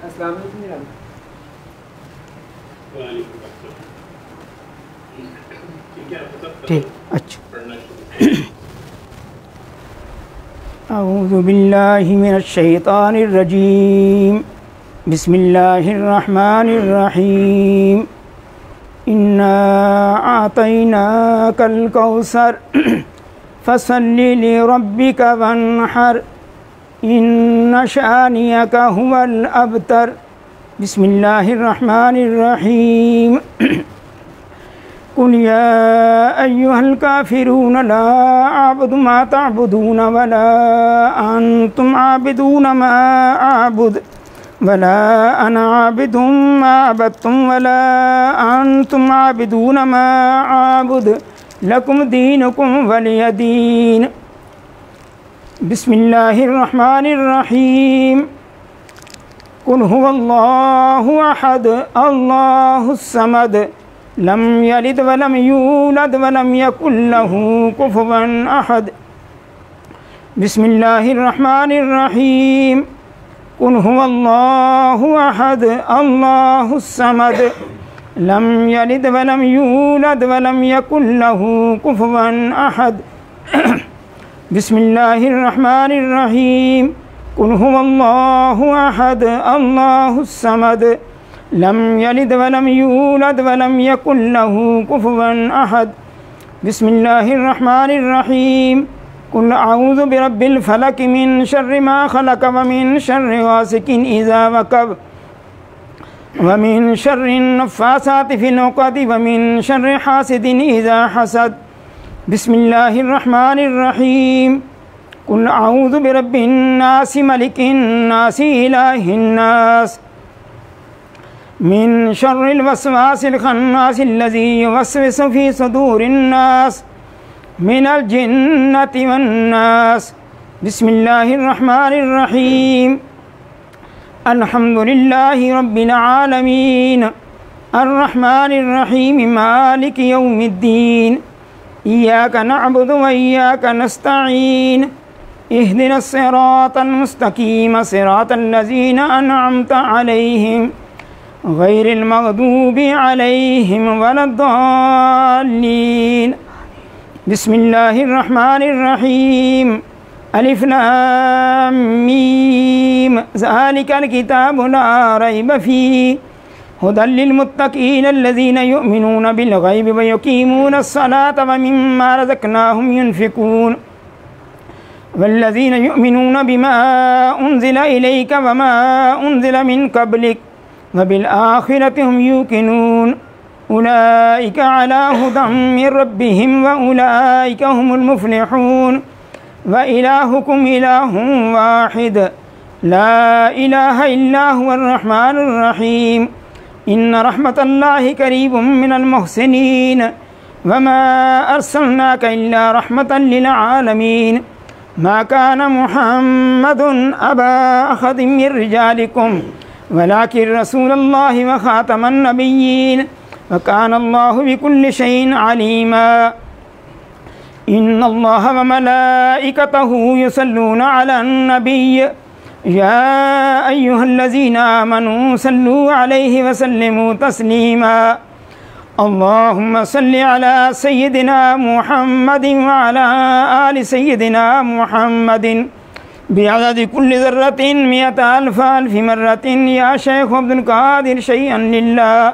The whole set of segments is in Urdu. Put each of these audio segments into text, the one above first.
السلام علیکم. ٹھیک اچھا. اعوذ باللہ من الشیطان الرجیم. بسم اللہ الرحمن الرحیم. انا اعطیناک الکوثر فصل لربک وانحر ان شانئک هو الابتر. بسم اللہ الرحمن الرحیم. قل یا ایہا الکافرون لا اعبد ما تعبدون ولا انتم عابدون ما اعبد ولا انا عابد ما عبدتم ولا انتم عابدون ما اعبد لکم دینکم ولی دین. بسم اللہ الرحمن الرحیم. قل هو اللہ احد اللہ الصمد لم یلد ولم یولد ولم یکن له کفوا احد. بسم اللہ الرحمن الرحیم. قل هو اللہ احد اللہ الصمد لم یلد ولم یولد ولم یکن له کفوا احد. بسم اللہ الرحمن الرحیم. قل هو اللہ احد اللہ الصمد لم یلد ولم یولد ولم یکن له کفوا احد. بسم اللہ الرحمن الرحیم. قل اعوذ برب الفلق من شر ما خلق ومن شر غاسق اذا وقب ومن شر النفاثات في العقد ومن شر حاسد اذا حسد. بسم اللہ الرحمن الرحیم. قل اعوذ برب الناس ملک الناس الہ الناس من شر الوسواس الخناس الذي يوسوس في صدور الناس من الجنة والناس. بسم اللہ الرحمن الرحیم. الحمد للہ رب العالمین الرحمن الرحیم مالک یوم الدین. ایاک نعبد و ایاک نستعین. اہدنا الصراط المستقیم صراط الذین انعمت علیہم غیر المغضوب علیہم ولا الضالین. بسم اللہ الرحمن الرحیم. الف لام میم ذالک الکتاب لا ریب فیہ ھدی للمتقین الذین یؤمنون بالغیب ویقیمون الصلاة ومما رزقناہم ینفقون والذین یؤمنون بما انزل الیک وما انزل من قبلک وبالآخرة هم یوقنون اولئک علی ھدی من ربہم واولئک هم المفلحون وإلہکم الہ واحد لا الہ الا هو الرحمن الرحیم. ان رحمت اللہ قریب من المحسنین وما ارسلناک الا رحمتا للعالمین. ما كان محمد ابا احد من رجالکم ولكن رسول اللہ وخاتم النبیین وكان اللہ بكل شيء عليما. ان اللہ وملائکتہ یصلون علی النبی یا ایہا الذین آمنوا صلوا علیہ وسلموا تسلیما. اللہم صل علی سیدنا محمد وعلی آل سیدنا محمد بعدد کل ذرۃ مئۃ الف الف مرۃ یا شیخ عبد القادر شیئا للہ.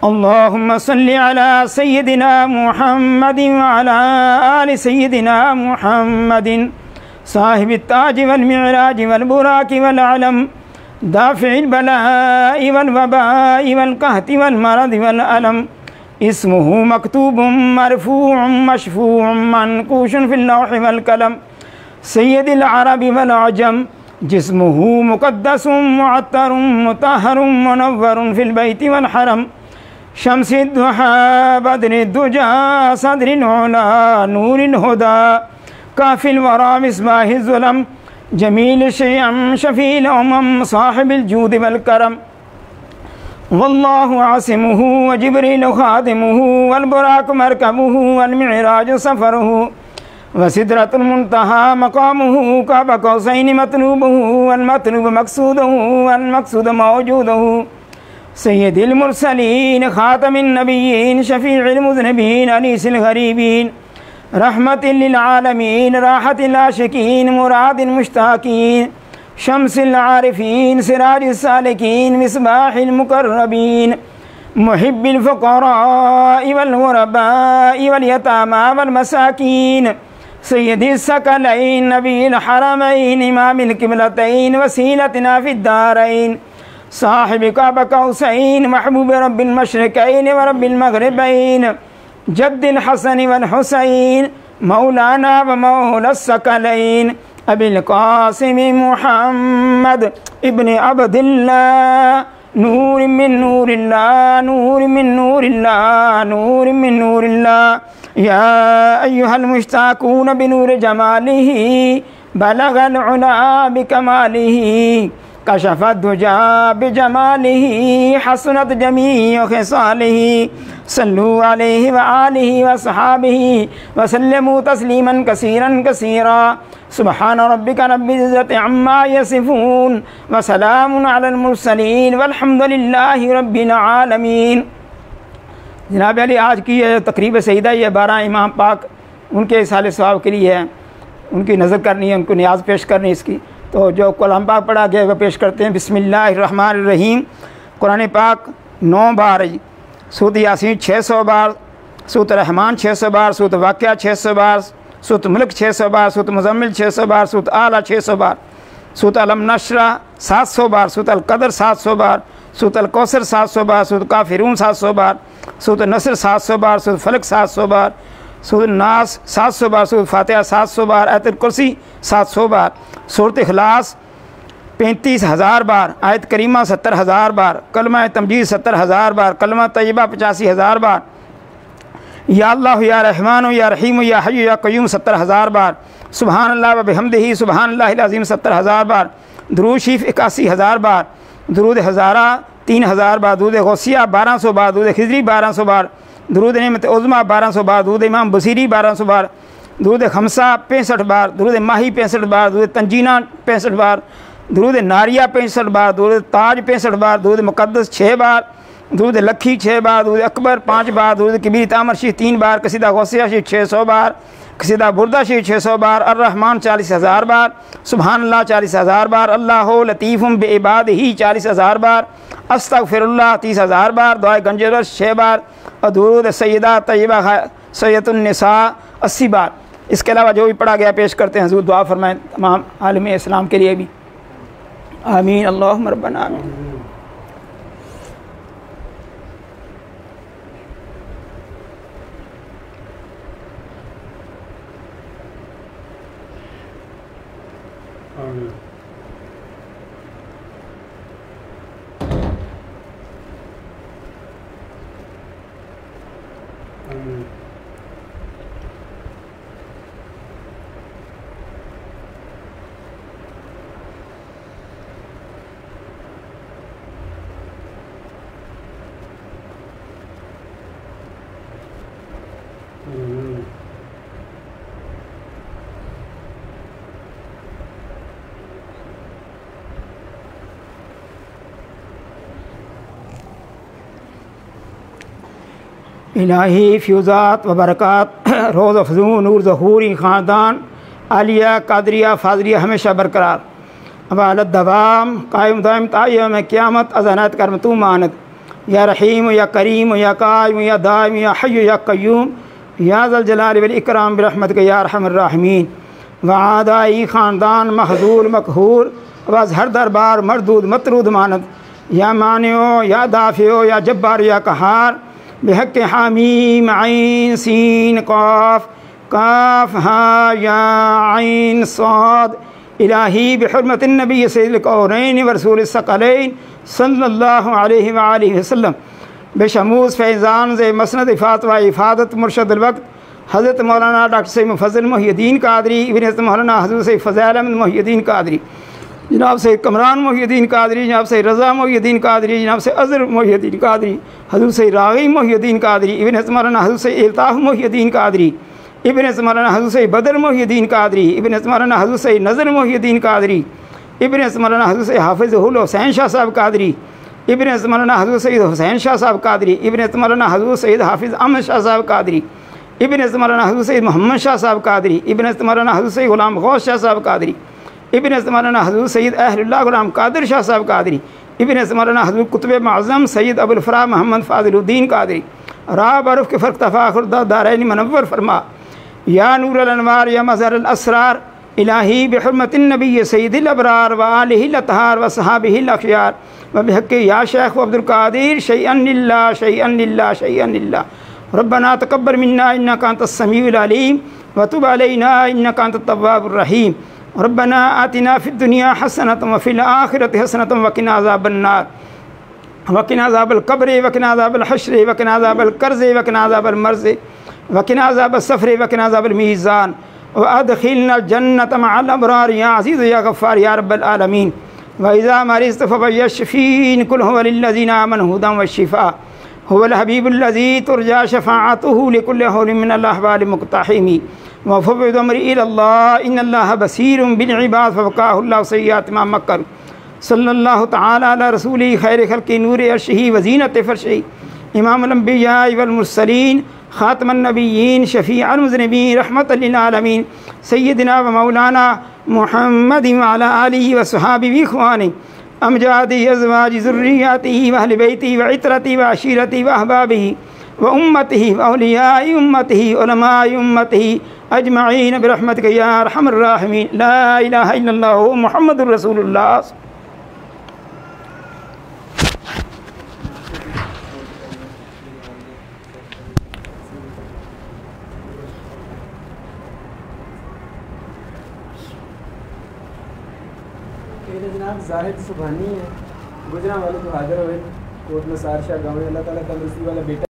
اللہم صل علی سیدنا محمد وعلی آل سیدنا محمد صاحب التاج والمعراج والبراق والعلم دافع البلاء والوباء والقحط والمرض والألم. اسمه مكتوب مرفوع مشفوع منقوش في اللوح والقلم. سید العرب والعجم جسمه مقدس معطر مطهر منور في البيت والحرم. شمس الضحى بدر الدجى صدر العلا نور الهدى كافي الورى مصباح الظلم. جمیل الشیم شفیع الامم صاحب الجود والکرم واللہ عاصمہ وجبریل خادمہ والبراق مرکبہ والمعراج سفرہ وسدرۃ المنتہى مقامہ قاب قوسین مطلوبہ والمطلوب مقصودہ والمقصود موجودہ سید المرسلین خاتم النبیین شفیع المذنبین انیس الغریبین رحمت للعالمین راحت العاشقین مراد المشتاقین شمس العارفین سراج السالکین مصباح المقربین محب الفقراء والغرباء والیتامى والمساکین سید الثقلین نبی الحرمین امام القبلتین وسیلتنا فی الدارین صاحب قاب قوسین محبوب رب المشرقین ورب المغربین جد الحسن والحسین مولانا و مولا الثقلین ابی القاسم محمد ابن عبداللہ نور من نور اللہ نور من نور اللہ نور من نور اللہ یا ایہا المشتاقون بنور جمالہ بلغ العلا بکمالہ کشف الدجا بجمالہ حسنت جمیع خصالہ صلو علیہ وآلہ وصحابہ وسلموا تسلیما کثیرا کثیرا سبحان ربک رب العزت عما یصفون وسلام علی المرسلین والحمد للہ رب العالمین۔ جناب علی آج کی یہ تقریب سیدہ یہ 12 امام پاک ان کے اصحال ثواب کے لیے ہے، ان کی نظر کرنی ہے، ان کو نیاز پیش کرنی اس کی، تو جو کلام پاک پڑھا گیا وہ پیش کرتے ہیں۔ بسم اللہ الرحمن الرحیم۔ قرآن پاک 9 بار ہے، سورۃ یاسین 600 بار، سورۃ رحمان 600 بار، سورۃ واقعہ 600 بار، سورۃ ملک 600 بار، سورۃ مزمل 600 بار، سورۃ اعلیٰ 600 بار، سورۃ علم نشرہ 700 بار، سورۃ القدر 700 بار، سورۃ الکوثر 700 بار، سورۃ کافرون 700 بار، سورۃ نصر 700 بار، سورۃ فلق 700 بار، سورۃ الناس 700 بار، سورۃ فاتحہ 700 بار، آیت الکرسی 700 بار، سورۃ اخلاص 35,000 بار، آیت کریمہ 70,000 بار، کلمہ تمجید 70,000 بار، کلمہ طیبہ 85,000 بار، یا اللہ یا رحمان یا رحیم یا حی یا قیوم 70,000 بار، سبحان اللہ و بحمدہ سبحان اللہ العظیم 70,000 بار، درود شریف 81,000 بار، درود ہزارہ 3,000 بار، درود غوثیہ 1200 بار، درود خضری 1200 بار، درود نعمت عظمیٰ 1200 بار، درود امام بصیری 1200 بار، درود خمسہ 65 بار، درود ماہی 65 بار، درود تنجینہ 65 بار، درود ناریہ 65 بار، درود تاج 65 بار، درود مقدس 6 بار، درود لکھی 6 بار، درود اکبر 5 بار، درود کبیر تامر شریف 3 بار، قصیدہ غوثیہ شریف 600 بار، قصیدہ بردہ شریف 600 بار، الرحمن 40,000 بار، سبحان اللہ 40,000 بار، اللہ لطیف بعبادہ 40,000 بار، استغفر اللہ 30,000 بار، دعائے گنجرش 6 بار، اور درود سیدہ طیبہ سید النساء 80 بار۔ اس کے علاوہ جو بھی پڑھا گیا پیش کرتے ہیں، حضور دعا فرمائیں تمام عالم اسلام کے لیے بھی، آمین اللہم ربنا آمین۔ الہی فیوزات و برکات روز افزون نور ظہوری خاندان عالیہ قادریہ فاضلیہ ہمیشہ برقرار عبالت دوام قائم دائم تائم قیامت ازانت کرمتو مانت یا رحیم یا کریم یا قائم یا دائم یا حی یا قیوم یا ذا الجلال والاکرام برحمتک یا ارحم الراحمین وعادائی خاندان محضور مقہور واز ہر دربار مردود مطرود مانت یا مانعو یا دافعو یا جبار یا قہار بحق حامیم عین سین قاف کاف ہا یا عین صاد الہی بحرمت النبی سید القونین ورسول الثقلین صلی اللہ علیہ وآلہ وسلم بشموس فیضان ز مسند افات و افادت مرشد الوقت حضرت مولانا ڈاکٹر سید مفضل محی الدین قادری، ابن حضرت مولانا حضرت سید فضیل احمد محی الدین قادری، جناب سید کمران محی الدین قادری، جناب سید رضا محی الدین قادری، جناب سید اظہر محی الدین قادری، حضرت سید راغی محی الدین قادری، ابن حضرت مولانا حضرت سید الطاف محی الدین قادری، ابن حضرت مولانا حضرت سید بدر محی الدین قادری، ابن حضرت مولانا حضرت سید نظر محی الدین قادری، ابن حضرت مولانا حضرت سید حافظ حسین شاہ صاحب قادری، ابن حضرت مولانا حضرت سید حسین شاہ صاحب قادری، ابن حضرت مولانا حضرت سید حافظ احمد شاہ صاحب قادری، ابن حضرت مولانا حضرت سید محمد شاہ صاحب قادری، ابن حضرت مولانا حضرت سید غلام غوث شاہ صاحب قادری، ابن حضرت مولانا حضرت سید اہل اللہ غلام قادر شاہ صاحب قادری، ابن حضرت مولانا حضرت قطب معظم سید ابو الفرا محمد فاضل الدین قادری، راب عرف کے فرق تفاخر دارین منور فرما، یا نور الانوار یا مظہر الاسرار، الہی بحرمت النبی سید الابرار و آلہ الاطہار و صحابہ الاخیار و بحق یا شیخ و عبد القادر شیئن للہ شیئن للہ شیئن للہ، ربنا تقبل منا انک انت السمیع العلیم وتب علینا انک انت التواب الرحیم، ربنا آتنا فی الدنیا حسنۃ وفی الآخرۃ حسنۃ وقنا عذاب النار وقنا عذاب القبر وقنا عذاب الحشر وقنا عذاب القرض وقنا عذاب المرض وقنا عذاب السفر وقنا عذاب المیزان وادخلنا الجنة مع الابرار یا عزیز یا غفار یا رب العالمین، وإذا مرضت فبشفين قل هو للذين آمنوا هدى والشفاء، هو الحبيب الذي ترجى شفاعته لكل حول من الأحوال مقتحم، وفوض أمري إلى الله إن الله بصير بالعباد فوقاه الله سيئات ما مكر، صلى الله تعالى على رسوله خير خلق نور عرشه وزينة فرشه، إمام الأنبياء والمرسلين خاتم النبيين شفيع المذنبين رحمة للعالمين، سيدنا ومولانا محمد وعلى آله وصحابه وإخوانه أمجاد أزواج ذرياته وأهل بيته وعترته وعشيرته وأحبابه وأمته وأولياء أمته علماء أمته أجمعين برحمتك يا أرحم الراحمين، لا إله إلا الله محمد رسول الله۔ جناب زاہد سبحانی ہے، گجرا والے تو حاضر ہوئے کوٹ نثار شاہ گاؤں، اللہ تعالیٰ تندرستی والا بیٹا